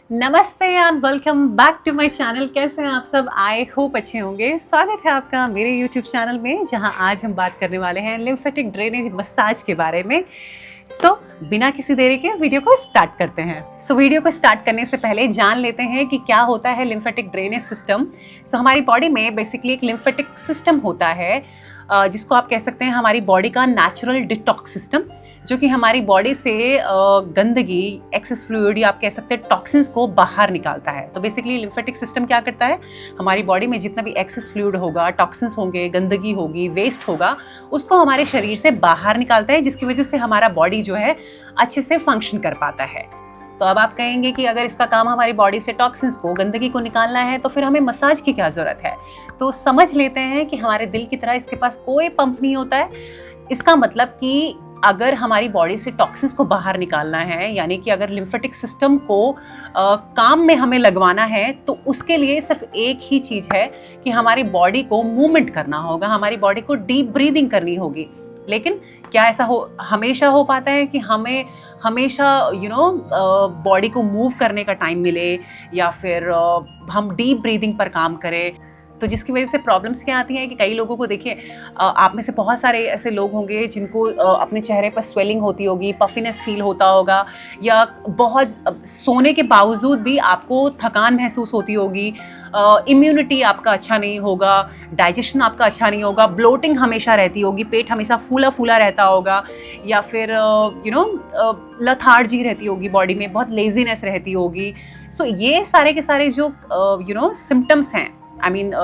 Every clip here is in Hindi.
नमस्ते and welcome back to my channel. कैसे हैं आप सब? आई होप अच्छे होंगे। स्वागत है आपका मेरे यूट्यूब चैनल में, जहां आज हम बात करने वाले हैं लिम्फेटिक ड्रेनेज मसाज के बारे में। बिना किसी देरी के वीडियो को स्टार्ट करते हैं। वीडियो को स्टार्ट करने से पहले जान लेते हैं कि क्या होता है लिम्फेटिक ड्रेनेज सिस्टम। हमारी बॉडी में बेसिकली एक लिम्फेटिक सिस्टम होता है, जिसको आप कह सकते हैं हमारी बॉडी का नेचुरल डिटॉक्स सिस्टम, जो कि हमारी बॉडी से गंदगी, एक्सेस फ्लूइड या आप कह सकते हैं टॉक्सिन्स को बाहर निकालता है। तो बेसिकली लिम्फेटिक सिस्टम क्या करता है, हमारी बॉडी में जितना भी एक्सेस फ्लूइड होगा, टॉक्सिन्स होंगे, गंदगी होगी, वेस्ट होगा, उसको हमारे शरीर से बाहर निकालता है, जिसकी वजह से हमारा बॉडी जो है अच्छे से फंक्शन कर पाता है। तो अब आप कहेंगे कि अगर इसका काम हमारी बॉडी से टॉक्सिन्स को, गंदगी को निकालना है, तो फिर हमें मसाज की क्या ज़रूरत है। तो समझ लेते हैं कि हमारे दिल की तरह इसके पास कोई पंप नहीं होता है। इसका मतलब कि अगर हमारी बॉडी से टॉक्सिन्स को बाहर निकालना है, यानी कि अगर लिम्फेटिक सिस्टम को काम में हमें लगवाना है, तो उसके लिए सिर्फ एक ही चीज़ है कि हमारी बॉडी को मूवमेंट करना होगा, हमारी बॉडी को डीप ब्रीदिंग करनी होगी। लेकिन क्या ऐसा हमेशा हो पाता है कि हमें हमेशा बॉडी को मूव करने का टाइम मिले, या फिर हम डीप ब्रीदिंग पर काम करें? तो जिसकी वजह से प्रॉब्लम्स क्या आती हैं कि कई लोगों को देखिए, आप में से बहुत सारे ऐसे लोग होंगे जिनको अपने चेहरे पर स्वेलिंग होती होगी, पफिनेस फील होता होगा, या बहुत सोने के बावजूद भी आपको थकान महसूस होती होगी, इम्यूनिटी आपका अच्छा नहीं होगा, डाइजेशन आपका अच्छा नहीं होगा, ब्लोटिंग हमेशा रहती होगी, पेट हमेशा फूला फूला रहता होगा, या फिर लथार्जी रहती होगी, बॉडी में बहुत लेजीनेस रहती होगी। ये सारे के सारे जो सिम्टम्स हैं,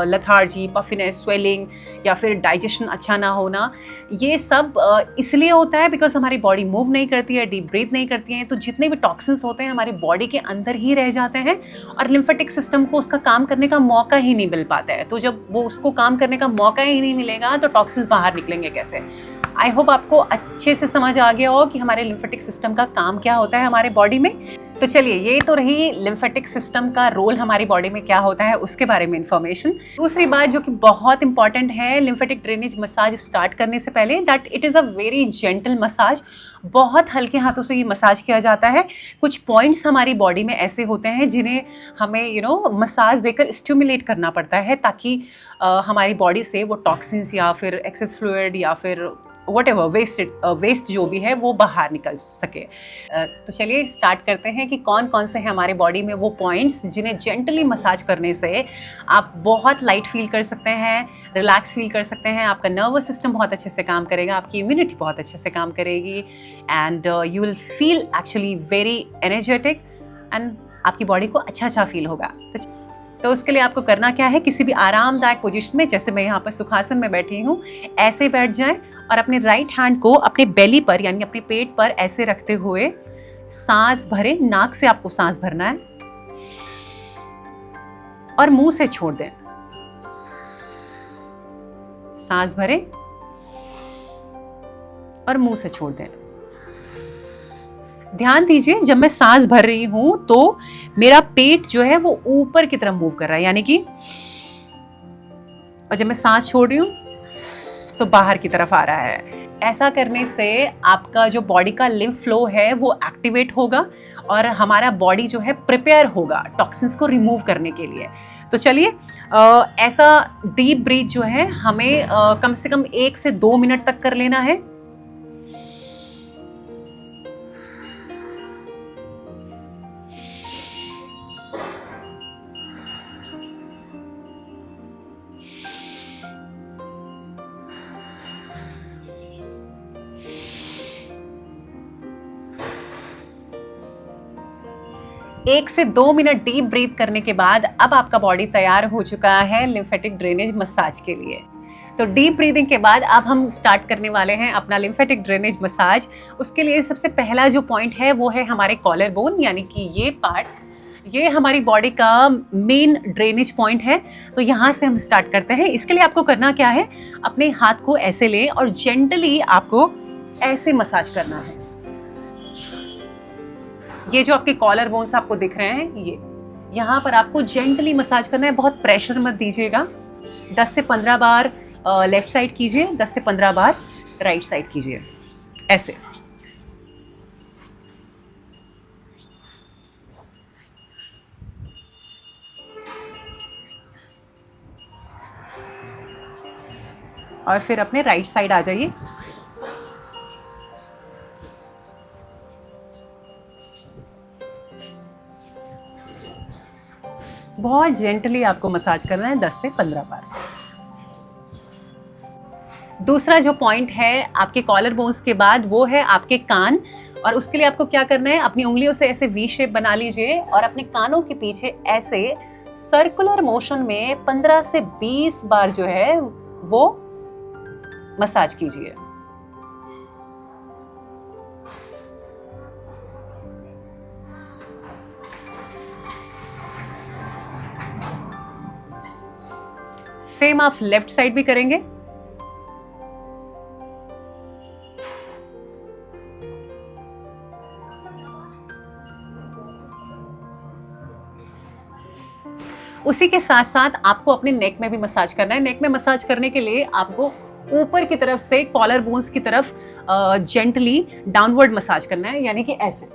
लथार्जी, पफिनेस, स्वेलिंग, या फिर डाइजेशन अच्छा ना होना, ये सब इसलिए होता है बिकॉज हमारी बॉडी मूव नहीं करती है, डीप ब्रीथ नहीं करती है। तो जितने भी टॉक्सिन्स होते हैं हमारी बॉडी के अंदर ही रह जाते हैं, और लिम्फेटिक सिस्टम को उसका काम करने का मौका ही नहीं मिल पाता है। तो जब वो उसको काम करने का मौका ही नहीं मिलेगा, तो टॉक्सिन्स बाहर निकलेंगे कैसे? आई होप आपको अच्छे से समझ आ गया हो कि हमारे लिम्फेटिक सिस्टम का काम क्या होता है हमारे बॉडी में। तो चलिए, ये तो रही लिम्फेटिक सिस्टम का रोल हमारी बॉडी में क्या होता है उसके बारे में इंफॉर्मेशन। दूसरी बात जो कि बहुत इंपॉर्टेंट है लिम्फेटिक ड्रेनेज मसाज स्टार्ट करने से पहले, that it is a very gentle massage. बहुत हल्के हाथों से ये मसाज किया जाता है। कुछ पॉइंट्स हमारी बॉडी में ऐसे होते हैं जिन्हें हमें मसाज देकर स्टिमुलेट करना पड़ता है, ताकि हमारी बॉडी से वो टॉक्सिन्स या फिर एक्सेस फ्लूइड या फिर व्हाटएवर वेस्ट जो भी है वो बाहर निकल सके। तो चलिए स्टार्ट करते हैं कि कौन कौन से हैं हमारे बॉडी में वो पॉइंट्स जिन्हें जेंटली मसाज करने से आप बहुत लाइट फील कर सकते हैं, रिलैक्स फील कर सकते हैं, आपका नर्वस सिस्टम बहुत अच्छे से काम करेगा, आपकी इम्यूनिटी बहुत अच्छे से काम करेगी, and you will feel actually very energetic, and आपकी बॉडी को अच्छा फील होगा। तो उसके लिए आपको करना क्या है, किसी भी आरामदायक पोजीशन में, जैसे मैं यहाँ पर सुखासन में बैठी हूँ, ऐसे बैठ जाएं और अपने राइट हैंड को अपने बेली पर यानी अपने पेट पर ऐसे रखते हुए सांस भरें। नाक से आपको सांस भरना है और मुंह से छोड़ दें। सांस भरें और मुंह से छोड़ दें। ध्यान दीजिए, जब मैं सांस भर रही हूं तो मेरा पेट जो है वो ऊपर की तरफ मूव कर रहा है, यानी कि, और जब मैं सांस छोड़ रही हूं तो बाहर की तरफ आ रहा है। ऐसा करने से आपका जो बॉडी का लिम्फ फ्लो है वो एक्टिवेट होगा, और हमारा बॉडी जो है प्रिपेयर होगा टॉक्सिन्स को रिमूव करने के लिए। तो चलिए, ऐसा डीप ब्रीथ जो है हमें कम से कम 1 से 2 मिनट तक कर लेना है। एक से 2 मिनट डीप ब्रीथ करने के बाद अब आपका बॉडी तैयार हो चुका है लिम्फेटिक ड्रेनेज मसाज के लिए। तो डीप ब्रीदिंग के बाद अब हम स्टार्ट करने वाले हैं अपना लिम्फेटिक ड्रेनेज मसाज। उसके लिए सबसे पहला जो पॉइंट है वो है हमारे कॉलर बोन, यानी कि ये पार्ट, ये हमारी बॉडी का मेन ड्रेनेज पॉइंट है। तो यहाँ से हम स्टार्ट करते हैं। इसके लिए आपको करना क्या है, अपने हाथ को ऐसे लें और जेंटली आपको ऐसे मसाज करना है। ये जो आपके कॉलर बोन्स आपको दिख रहे हैं, ये यहाँ पर आपको जेंटली मसाज करना है, बहुत प्रेशर मत दीजिएगा। 10 से 15 बार लेफ्ट साइड कीजिए, 10 से 15 बार राइट साइड कीजिए, ऐसे। और फिर अपने राइट साइड आ जाइए। बहुत जेंटली आपको मसाज करना है 10 से 15 बार। दूसरा जो पॉइंट है आपके कॉलर बोन्स के बाद वो है आपके कान, और उसके लिए आपको क्या करना है, अपनी उंगलियों से ऐसे वी शेप बना लीजिए और अपने कानों के पीछे ऐसे सर्कुलर मोशन में 15 से 20 बार जो है वो मसाज कीजिए। सेम आप लेफ्ट साइड भी करेंगे। उसी के साथ साथ आपको अपने नेक में भी मसाज करना है। नेक में मसाज करने के लिए आपको ऊपर की तरफ से कॉलर बोन्स की तरफ जेंटली डाउनवर्ड मसाज करना है, यानी कि ऐसे।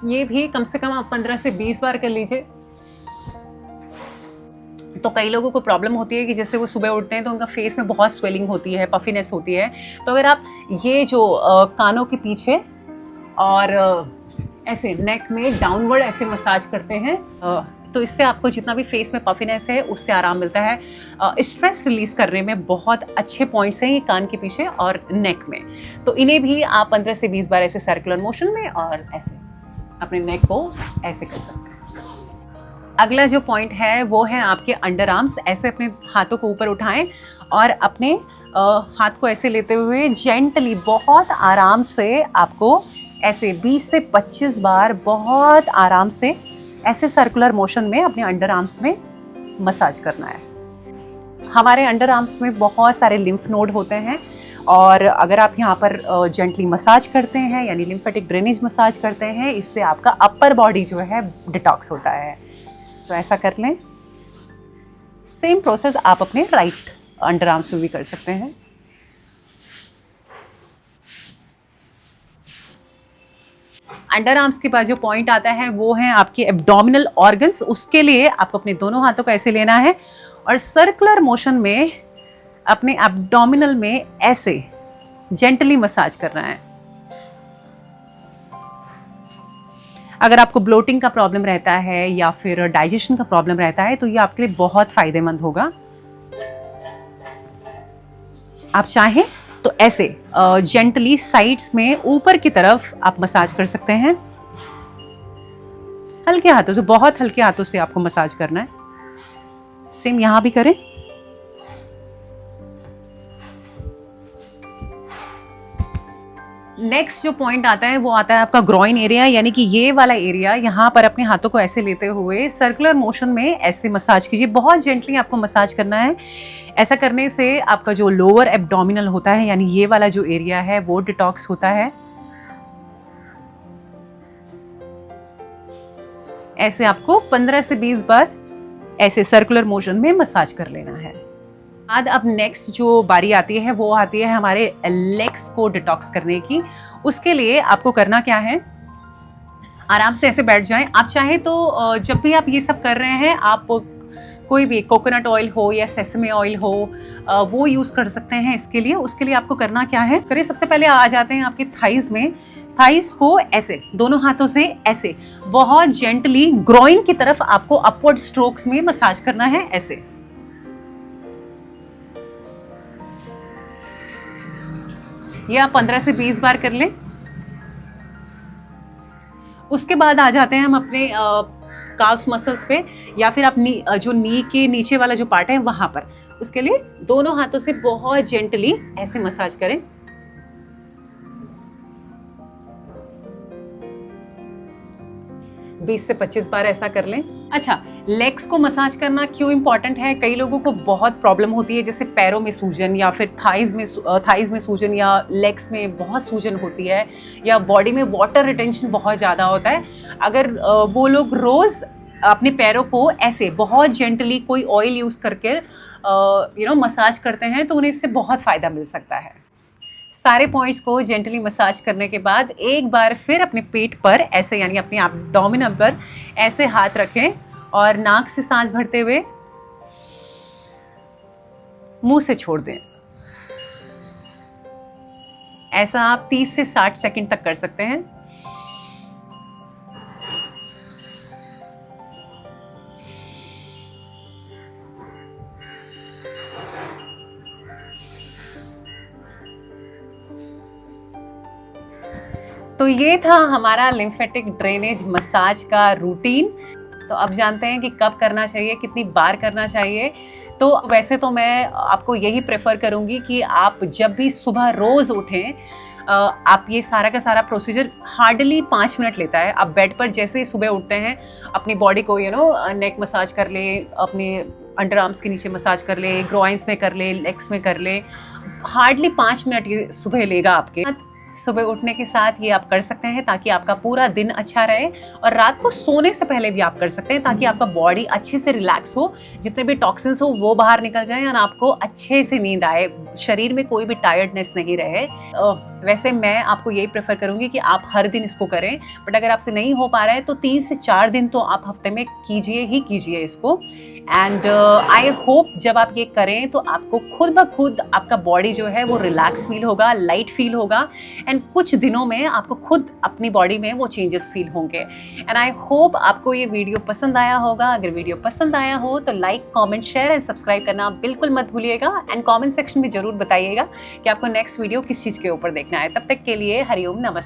ये भी कम से कम आप 15 से 20 बार कर लीजिए। तो कई लोगों को प्रॉब्लम होती है कि जैसे वो सुबह उठते हैं तो उनका फेस में बहुत स्वेलिंग होती है, पफिनेस होती है। तो अगर आप ये जो कानों के पीछे और ऐसे नेक में डाउनवर्ड ऐसे मसाज करते हैं तो इससे आपको जितना भी फेस में पफिनेस है उससे आराम मिलता है। स्ट्रेस रिलीज करने में बहुत अच्छे पॉइंट्स हैं ये कान के पीछे और नेक में। तो इन्हें भी आप 15 से 20 बार ऐसे सर्कुलर मोशन में और ऐसे अपने नेक को ऐसे कर सकते हैं। अगला जो पॉइंट है वो है आपके अंडर आर्म्स। ऐसे अपने हाथों को ऊपर उठाएं और अपने हाथ को ऐसे लेते हुए जेंटली बहुत आराम से आपको ऐसे 20 से 25 बार बहुत आराम से ऐसे सर्कुलर मोशन में अपने अंडर आर्म्स में मसाज करना है। हमारे अंडर आर्म्स में बहुत सारे लिम्फ नोड होते हैं और अगर आप यहाँ पर जेंटली मसाज करते हैं यानी लिम्फेटिक ड्रेनेज मसाज करते हैं, इससे आपका अपर बॉडी जो है डिटॉक्स होता है। तो ऐसा कर लें। सेम प्रोसेस आप अपने राइट अंडर आर्म्स में भी कर सकते हैं। अंडर आर्म्स के पास जो पॉइंट आता है वो है आपके एब्डोमिनल ऑर्गन्स। उसके लिए आपको अपने दोनों हाथों को ऐसे लेना है और सर्कुलर मोशन में अपने एब्डोमिनल में ऐसे जेंटली मसाज करना है। अगर आपको ब्लोटिंग का प्रॉब्लम रहता है या फिर डाइजेशन का प्रॉब्लम रहता है तो ये आपके लिए बहुत फायदेमंद होगा। आप चाहें तो ऐसे जेंटली साइड्स में ऊपर की तरफ आप मसाज कर सकते हैं। हल्के हाथों से, बहुत हल्के हाथों से आपको मसाज करना है। सेम यहां भी करें। नेक्स्ट जो पॉइंट आता है वो आता है आपका ग्रॉइन एरिया, यानी कि ये वाला एरिया। यहाँ पर अपने हाथों को ऐसे लेते हुए सर्कुलर मोशन में ऐसे मसाज कीजिए। बहुत जेंटली आपको मसाज करना है। ऐसा करने से आपका जो लोअर एब्डोमिनल होता है यानी ये वाला जो एरिया है वो डिटॉक्स होता है। ऐसे आपको 15 से 20 बार ऐसे सर्कुलर मोशन में मसाज कर लेना है। बाद अब नेक्स्ट जो बारी आती है वो आती है हमारे लेग्स को डिटॉक्स करने की। उसके लिए आपको करना क्या है, आराम से ऐसे बैठ जाएं। आप चाहे तो जब भी आप ये सब कर रहे हैं आप कोई भी कोकोनट ऑयल हो या सेसमे ऑयल हो वो यूज़ कर सकते हैं इसके लिए। उसके लिए आपको करना क्या है, करिए सबसे पहले आ जाते हैं आपके थाइज में। थाइज को ऐसे दोनों हाथों से ऐसे बहुत जेंटली ग्रोइन की तरफ आपको अपवर्ड स्ट्रोक्स में मसाज करना है। ऐसे ये आप 15 से 20 बार कर लें। उसके बाद आ जाते हैं हम अपने काफ्स मसल्स पे या फिर आप जो नी के नीचे वाला जो पार्ट है वहां पर। उसके लिए दोनों हाथों से बहुत जेंटली ऐसे मसाज करें। बीस से 25 बार ऐसा कर लें। अच्छा, लेग्स को मसाज करना क्यों इंपॉर्टेंट है, कई लोगों को बहुत प्रॉब्लम होती है, जैसे पैरों में सूजन या फिर थाइज में सूजन या लेग्स में बहुत सूजन होती है या बॉडी में वाटर रिटेंशन बहुत ज़्यादा होता है। अगर वो लोग रोज़ अपने पैरों को ऐसे बहुत जेंटली कोई ऑयल यूज़ करके मसाज करते हैं तो उन्हें इससे बहुत फ़ायदा मिल सकता है। सारे पॉइंट्स को जेंटली मसाज करने के बाद एक बार फिर अपने पेट पर ऐसे यानी अपने एब्डोमिनल पर ऐसे हाथ रखें और नाक से सांस भरते हुए मुंह से छोड़ दें। ऐसा आप 30 से 60 सेकंड तक कर सकते हैं। तो ये था हमारा लिम्फेटिक ड्रेनेज मसाज का रूटीन। तो अब जानते हैं कि कब करना चाहिए, कितनी बार करना चाहिए। तो वैसे तो मैं आपको यही प्रेफर करूंगी कि आप जब भी सुबह रोज उठें, आप ये सारा का सारा प्रोसीजर हार्डली 5 मिनट लेता है। आप बेड पर जैसे ही सुबह उठते हैं अपनी बॉडी को नेक मसाज कर ले, अपने अंडर आर्म्स के नीचे मसाज कर ले, ग्रोइंस में कर ले, लेग्स में कर ले। हार्डली 5 मिनट ये सुबह लेगा आपके। सुबह उठने के साथ ये आप कर सकते हैं ताकि आपका पूरा दिन अच्छा रहे, और रात को सोने से पहले भी आप कर सकते हैं ताकि आपका बॉडी अच्छे से रिलैक्स हो, जितने भी टॉक्सिन्स हो वो बाहर निकल जाएं और आपको अच्छे से नींद आए, शरीर में कोई भी टायर्डनेस नहीं रहे। वैसे मैं आपको यही प्रेफर करूंगी कि आप हर दिन इसको करें, बट अगर आपसे नहीं हो पा रहा है तो 3 से 4 दिन तो आप हफ्ते में कीजिए ही कीजिए इसको। एंड आई होप जब आप ये करें तो आपको खुद ब खुद आपका बॉडी जो है वो रिलैक्स फील होगा, लाइट फील होगा, एंड कुछ दिनों में आपको खुद अपनी बॉडी में वो चेंजेस फील होंगे। एंड आई होप आपको ये वीडियो पसंद आया होगा। अगर वीडियो पसंद आया हो तो like, comment, share and subscribe करना बिल्कुल मत भूलिएगा, एंड कमेंट सेक्शन में जरूर बताइएगा कि आपको नेक्स्ट वीडियो किस चीज़ के ऊपर देखना है। तब तक के लिए हरिओम, नमस्ते।